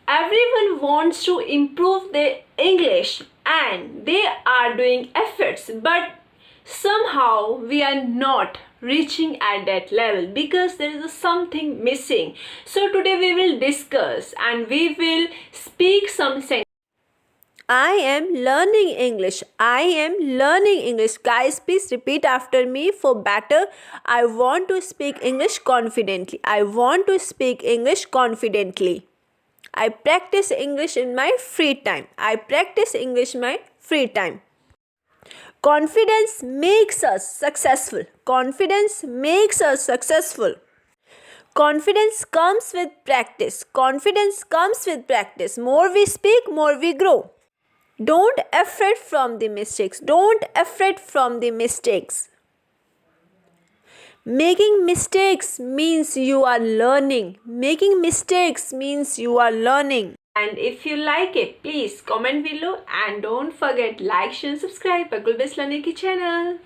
Everyone wants to improve their English and they are doing efforts, but somehow we are not reaching at that level because there is something missing. So today we will discuss and we will speak some sentences. I am learning English. I am learning English. Guys, please repeat after me for better. I want to speak English confidently. I want to speak English confidently. I practice English in my free time. I practice English in my free time. Confidence makes us successful. Confidence makes us successful. Confidence comes with practice. Confidence comes with practice. More we speak, more we grow. Don't afraid from the mistakes. Don't afraid from the mistakes. Making mistakes means you are learning. Making mistakes means you are learning. And if you like it, please comment below and don't forget like, share and subscribe Bakulbisht Learning Ki channel.